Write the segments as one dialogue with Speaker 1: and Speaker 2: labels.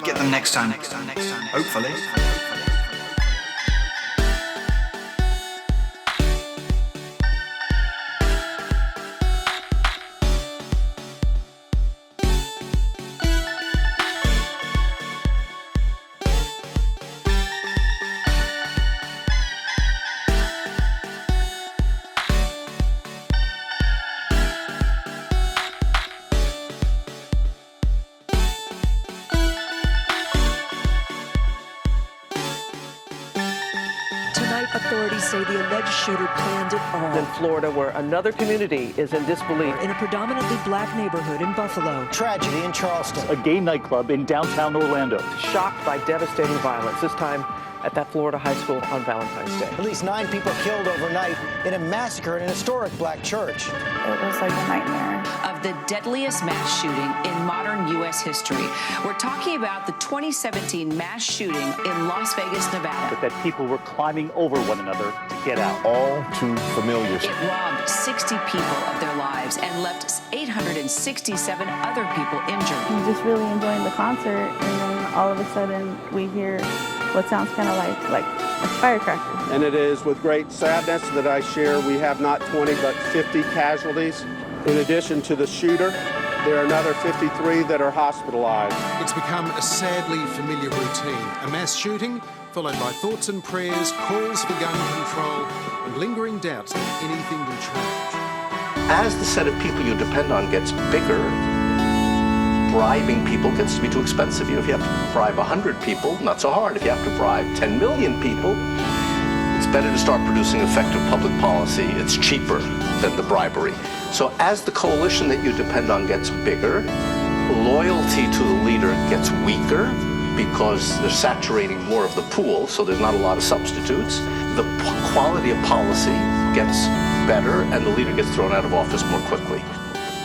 Speaker 1: get them next time. Hopefully.
Speaker 2: Authorities say the alleged shooter planned it all.
Speaker 3: In Florida, where another community is in disbelief.
Speaker 2: In a predominantly black neighborhood in Buffalo.
Speaker 4: Tragedy in Charleston.
Speaker 5: A gay nightclub in downtown Orlando.
Speaker 3: Shocked by devastating violence, this time at that Florida high school on Valentine's Day.
Speaker 4: At least 9 people killed overnight in a massacre in an historic black church.
Speaker 6: It was like a nightmare.
Speaker 7: Of the deadliest mass shooting in modern U.S. history. We're talking about the 2017 mass shooting in Las Vegas, Nevada.
Speaker 5: But that people were climbing over one another to get out.
Speaker 8: All too familiar.
Speaker 7: It robbed 60 people of their lives and left 867 other people injured.
Speaker 6: I'm just really enjoying the concert, and then all of a sudden we hear what sounds kind of like a firecracker.
Speaker 9: And it is with great sadness that I share we have not 20 but 50 casualties. In addition to the shooter, there are another 53 that are hospitalized.
Speaker 10: It's become a sadly familiar routine. A mass shooting followed by thoughts and prayers, calls for gun control, and lingering doubts that anything will change.
Speaker 11: As the set of people you depend on gets bigger, bribing people gets to be too expensive. If you have to bribe 100 people, not so hard. If you have to bribe 10 million people, it's better to start producing effective public policy. It's cheaper than the bribery. So as the coalition that you depend on gets bigger, loyalty to the leader gets weaker because they're saturating more of the pool, so there's not a lot of substitutes. The quality of policy gets better, and the leader gets thrown out of office more quickly.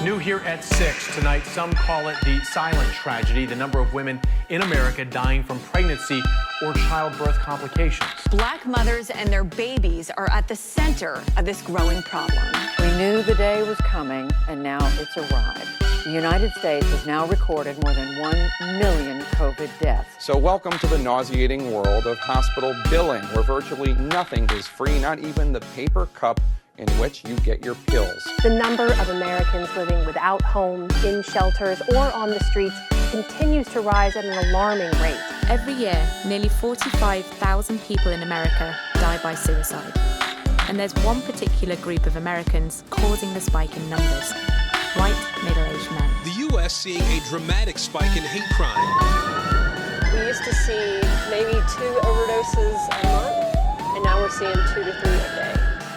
Speaker 12: New here at 6 tonight, some call it the silent tragedy, the number of women in America dying from pregnancy or childbirth complications.
Speaker 13: Black mothers and their babies are at the center of this growing problem.
Speaker 14: We knew the day was coming, and now it's arrived. The United States has now recorded more than 1 million COVID deaths.
Speaker 15: So welcome to the nauseating world of hospital billing, where virtually nothing is free, not even the paper cup in which you get your pills.
Speaker 16: The number of Americans living without homes, in shelters, or on the streets continues to rise at an alarming rate.
Speaker 17: Every year, nearly 45,000 people in America die by suicide. And there's one particular group of Americans causing the spike in numbers: white, middle-aged men.
Speaker 10: The U.S. seeing a dramatic spike in hate crime.
Speaker 16: We used to see maybe 2 overdoses a month, and now we're seeing 2 to 3 a day.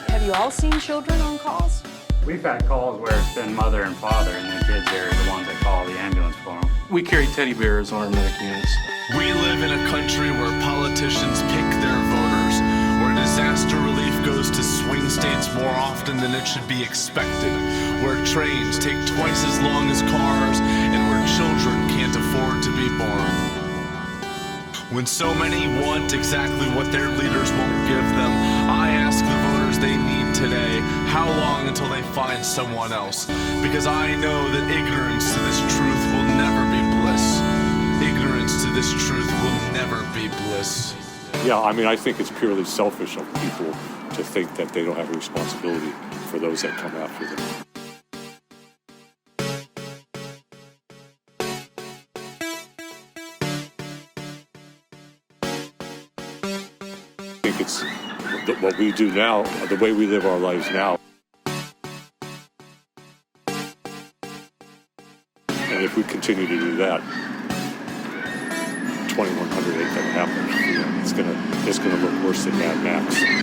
Speaker 13: Have you all seen children on calls?
Speaker 18: We've had calls where it's been mother and father, and the kids are the ones that call the ambulance for them.
Speaker 19: We carry teddy bears on our medical units.
Speaker 20: We live in a country where politicians pick their voters, where disaster relief goes to swing states more often than it should be expected, where trains take twice as long as cars, and where children can't afford to be born. When so many want exactly what their leaders won't give them, I ask the voters they need today, how long until they find someone else? Because I know that ignorance to this truth will never be bliss. Ignorance to this truth will never be bliss.
Speaker 7: Yeah, I mean, I think it's purely selfish of people to think that they don't have a responsibility for those that come after them. I think it's what we do now, the way we live our lives now. And if we continue to do that, 2100 ain't gonna happen. You know, it's gonna look worse than Mad Max.